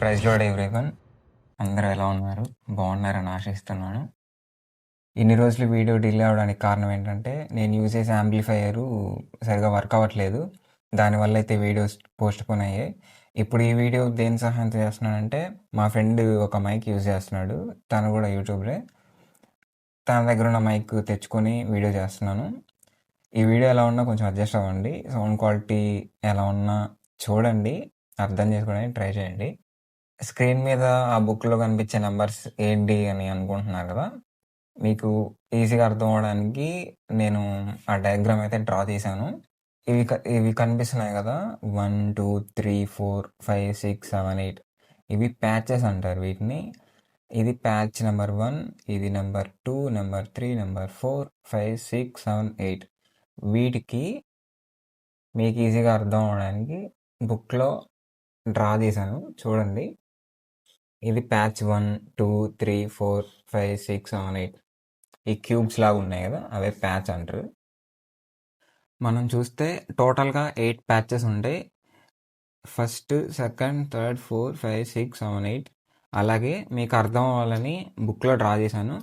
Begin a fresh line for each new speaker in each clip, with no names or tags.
Praise lord everyone. అందరూ ఎలా ఉన్నారు? బాగున్నారని ఆశిస్తున్నాను. ఇన్ని రోజులు వీడియో డిలే అవ్వడానికి కారణం ఏంటంటే, నేను యూజ్ చేసే యాంప్లిఫైయరు సరిగ్గా వర్క్ అవ్వట్లేదు. దానివల్ల అయితే వీడియోస్ పోస్ట్‌పోన్ అయ్యాయి. ఇప్పుడు ఈ వీడియో దేని సహాయంతో చేస్తున్నానంటే, మా ఫ్రెండ్ ఒక మైక్ యూజ్ చేస్తున్నాడు. తను కూడా యూట్యూబరే. తన దగ్గర ఉన్న మైక్ తెచ్చుకొని వీడియో చేస్తున్నాను. ఈ వీడియో ఎలా ఉన్నా కొంచెం అడ్జస్ట్ అవ్వండి. సౌండ్ క్వాలిటీ ఎలా ఉన్నా చూడండి. అర్థం చేసుకోవడానికి ట్రై చేయండి. స్క్రీన్ మీద ఆ బుక్‌లో కనిపించే నంబర్స్ ఏంటి అని అనుకుంటున్నారు కదా! మీకు ఈజీగా అర్థం అవ్వడానికి నేను ఆ డయాగ్రామ్ అయితే డ్రా చేశాను. ఇవి కనిపిస్తున్నాయి కదా! 1, 2, 3, 4, 5, 6, 7, 8 ఇవి ప్యాచెస్ అంటారు వీటిని. ఇది ప్యాచ్ నంబర్ 1, ఇది నంబర్ 2, నంబర్ 3, నంబర్ 4, 5, 6, 7, 8 వీటికి మీకు ఈజీగా అర్థం అవ్వడానికి బుక్‌లో డ్రా చేశాను చూడండి. ఇది ప్యాచ్ 1, 2, 3, 4, 5, 6, 7, 8 ఈ క్యూబ్స్ లాగా ఉన్నాయి కదా! అవే ప్యాచ్ అంటారు. మనం చూస్తే టోటల్‌గా 8 ప్యాచెస్ ఉంటాయి. ఫస్ట్, సెకండ్, థర్డ్, 4, 5, 6, 7, 8 అలాగే మీకు అర్థం అవ్వాలని బుక్‌లో డ్రా చేశాను.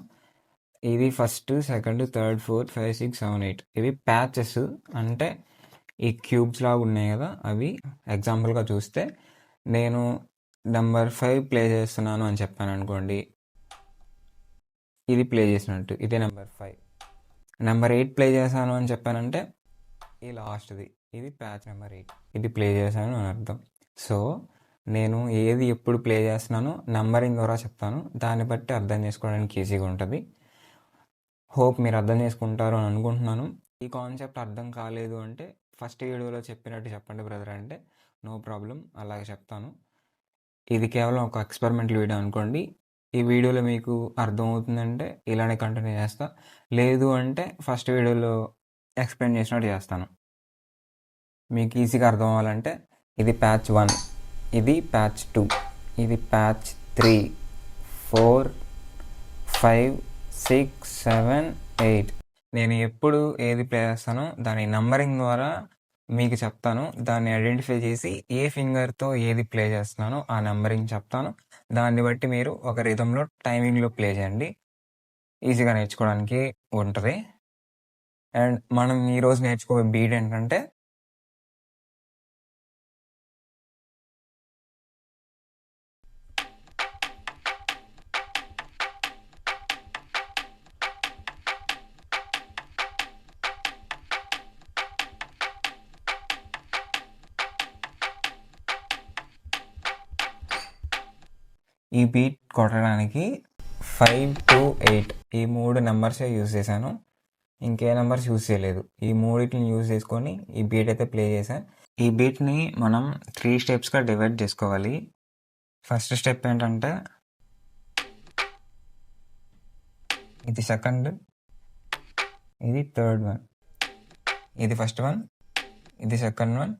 ఇది ఫస్ట్, సెకండ్, థర్డ్, 4, 5, 6, 7, 8 ఇవి ప్యాచెస్ అంటే ఈ క్యూబ్స్ లాగా ఉన్నాయి కదా! అవి ఎగ్జాంపుల్‌గా చూస్తే నేను నంబర్ 5 ప్లే చేస్తున్నాను అని చెప్పాననుకోండి. ఇది ప్లే చేసినట్టు. ఇదే నంబర్ 5. నంబర్ 8 ప్లే చేశాను అని చెప్పానంటే ఈ లాస్ట్‌ది. ఇది ప్యాచ్ నంబర్ 8. ఇది ప్లే చేశాను అని అర్థం. సో, నేను ఏది ఎప్పుడు ప్లే చేస్తున్నానో నంబరింగ్ ద్వారా చెప్తాను. దాన్ని బట్టి అర్థం చేసుకోవడానికి ఈజీగా ఉంటుంది. హోప్ మీరు అర్థం చేసుకుంటారు అని అనుకుంటున్నాను. ఈ కాన్సెప్ట్ అర్థం కాలేదు అంటే ఫస్ట్ వీడియోలో చెప్పినట్టు చెప్పండి బ్రదర్ అంటే నో ప్రాబ్లం అలాగే చెప్తాను. ఇది కేవలం ఒక ఎక్స్పెరిమెంటల్ వీడియో అనుకోండి. ఈ వీడియోలో మీకు అర్థమవుతుందంటే ఇలానే కంటిన్యూ చేస్తా. లేదు అంటే ఫస్ట్ వీడియోలో ఎక్స్ప్లెయిన్ చేసినట్టు చేస్తాను. మీకు ఈజీగా అర్థం అవ్వాలంటే ఇది ప్యాచ్ 1, ఇది ప్యాచ్ 2, ఇది ప్యాచ్ 3, 4, 5, 6, 7, 8 నేను ఎప్పుడు ఏది ప్లే చేస్తానో దాని నంబరింగ్ ద్వారా మీకు చెప్తాను. దాన్ని ఐడెంటిఫై చేసి ఏ ఫింగర్‌తో ఏది ప్లే చేస్తున్నానో ఆ నంబరింగ్ చెప్తాను. దాన్ని బట్టి మీరు ఒక రిథమ్‌లో టైమింగ్‌లో ప్లే చేయండి. ఈజీగా నేర్చుకోవడానికి ఉంటది. అండ్ మనం ఈరోజు నేర్చుకోబోయే బీట్ ఏంటంటే ఈ బీట్ కొట్టడానికి 5 to 8 ఈ 3 నెంబర్సే యూజ్ చేశాను. ఇంకే నెంబర్స్ యూజ్ చేయలేదు. ఈ మూడిటిని యూజ్ చేసుకొని ఈ బీట్ అయితే ప్లే చేశాను. ఈ బీట్ని మనం 3 స్టెప్స్గా డివైడ్ చేసుకోవాలి. ఫస్ట్ స్టెప్ ఏంటంటే ఇది సెకండ్, ఇది థర్డ్ వన్, ఇది ఫస్ట్ వన్, ఇది సెకండ్ వన్,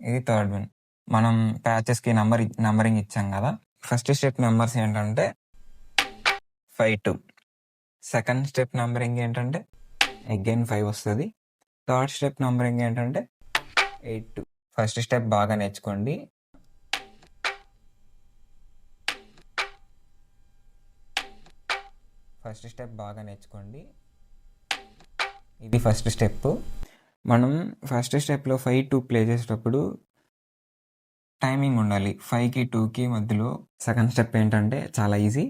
ఇది థర్డ్ వన్. మనం ప్యాచెస్కి నంబరింగ్ ఇచ్చాం కదా. ఫస్ట్ స్టెప్ నెంబర్స్ ఏంటంటే 5, 2. సెకండ్ స్టెప్ నంబరింగ్ ఏంటంటే అగైన్ 5 వస్తుంది. థర్డ్ స్టెప్ నంబరింగ్ ఏంటంటే 8, 2. ఫస్ట్ స్టెప్ బాగా నేర్చుకోండి. ఇది ఫస్ట్ స్టెప్. మనం ఫస్ట్ స్టెప్లో 5, 2 ప్లే చేసేటప్పుడు టైమింగ్ ఉండాలి. 5కి 2కి మధ్యలో. సెకండ్ స్టెప్ ఏంటంటే చాలా ఈజీ.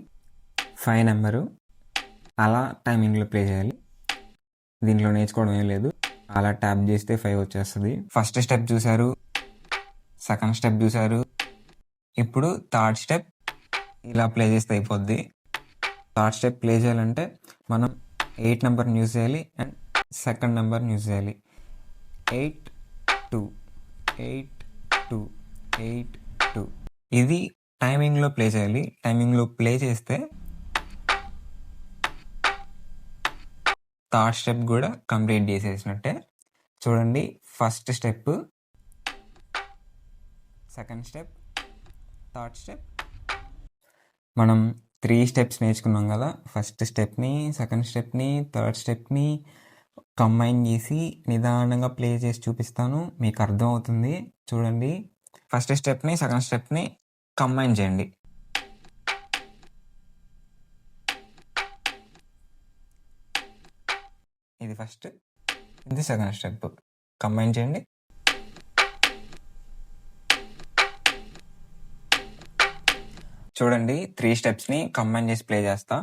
5 నెంబరు అలా టైమింగ్లో ప్లే చేయాలి. దీంట్లో నేర్చుకోవడం ఏం లేదు. అలా ట్యాప్ చేస్తే 5 వచ్చేస్తుంది. ఫస్ట్ స్టెప్ చూసారు, సెకండ్ స్టెప్ చూసారు. ఇప్పుడు థర్డ్ స్టెప్ ఇలా ప్లే చేస్తే అయిపోద్ది. థర్డ్ స్టెప్ ప్లే చేయాలంటే మనం 8 నెంబర్ని యూజ్ చేయాలి అండ్ సెకండ్ నెంబర్ని యూజ్ చేయాలి. 8, 2, 8, 2, 8, 2 ఇది టైమింగ్లో ప్లే చేయాలి. టైమింగ్లో ప్లే చేస్తే థర్డ్ స్టెప్ కూడా కంప్లీట్ చేసేసినట్టే. చూడండి, first step, second step, third step. మనం 3 స్టెప్స్ నేర్చుకున్నాం కదా. First stepney, second stepney, third stepney combine చేసి నిదానంగా ప్లే చేసి చూపిస్తాను. మీకు అర్థమవుతుంది. చూడండి, first stepney, second stepney combine చేయండి. ఇది ఫస్ట్, ఇది సెకండ్ స్టెప్. కంబైన్ చేయండి. చూడండి 3 స్టెప్స్‌ని కంబైన్ చేసి ప్లే చేస్తా.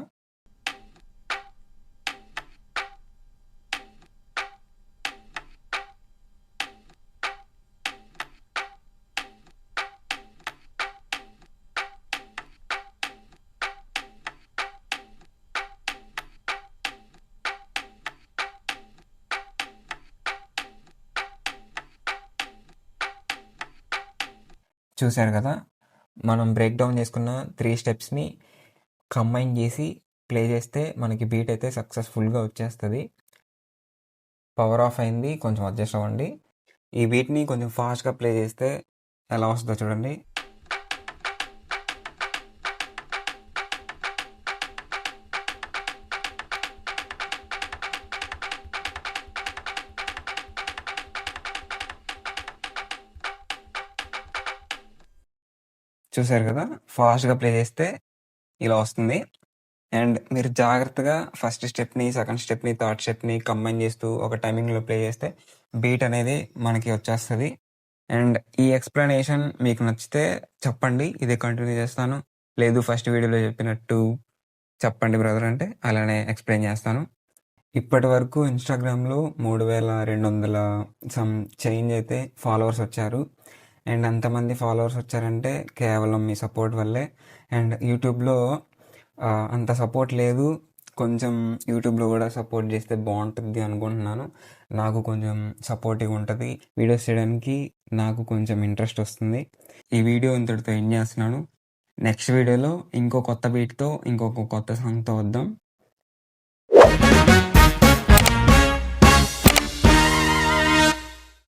చూసారు కదా! మనం బ్రేక్ డౌన్ చేసుకున్న 3 స్టెప్స్‌ని కంబైన్ చేసి ప్లే చేస్తే మనకి బీట్ అయితే సక్సెస్‌ఫుల్‌గా వచ్చేస్తది. పవర్ ఆఫ్ అయింది. కొంచెం అడ్జస్ట్ అవ్వండి. ఈ బీట్‌ని కొంచెం ఫాస్ట్‌గా ప్లే చేస్తే ఎలా వస్తుందో చూడండి. చూసారు కదా! ఫాస్ట్‌గా ప్లే చేస్తే ఇలా వస్తుంది. అండ్ మీరు జాగ్రత్తగా first stepney, second stepney, third stepney combine చేస్తూ ఒక టైమింగ్‌లో ప్లే చేస్తే బీట్ అనేది మనకి వచ్చేస్తది. అండ్ ఈ ఎక్స్‌ప్లనేషన్ మీకు నచ్చితే చెప్పండి. ఇదే కంటిన్యూ చేస్తాను. లేదు ఫస్ట్ వీడియోలో చెప్పినట్టు చెప్పండి బ్రదర్ అంటే అలానే ఎక్స్‌ప్లెయిన్ చేస్తాను. ఇప్పటి వరకు ఇన్‌స్టాగ్రామ్‌లో 3200 సమ్ చేంజ్ అయితే ఫాలోవర్స్ వచ్చారు. అండ్ అంతమంది ఫాలోవర్స్ వచ్చారంటే కేవలం మీ సపోర్ట్ వల్లే. అండ్ యూట్యూబ్‌లో అంత సపోర్ట్ లేదు. కొంచెం యూట్యూబ్‌లో కూడా సపోర్ట్ చేస్తే బాగుంటుంది అనుకుంటున్నాను. నాకు కొంచెం సపోర్టివ్‌గా ఉంటది. వీడియోస్ చేయడానికి నాకు కొంచెం ఇంట్రెస్ట్ వస్తుంది. ఈ వీడియో ఇంతటితో ఎండ్ చేస్తున్నాను. నెక్స్ట్ వీడియోలో ఇంకో కొత్త బీట్‌తో ఇంకొక కొత్త సాంగ్‌తో వద్దాం.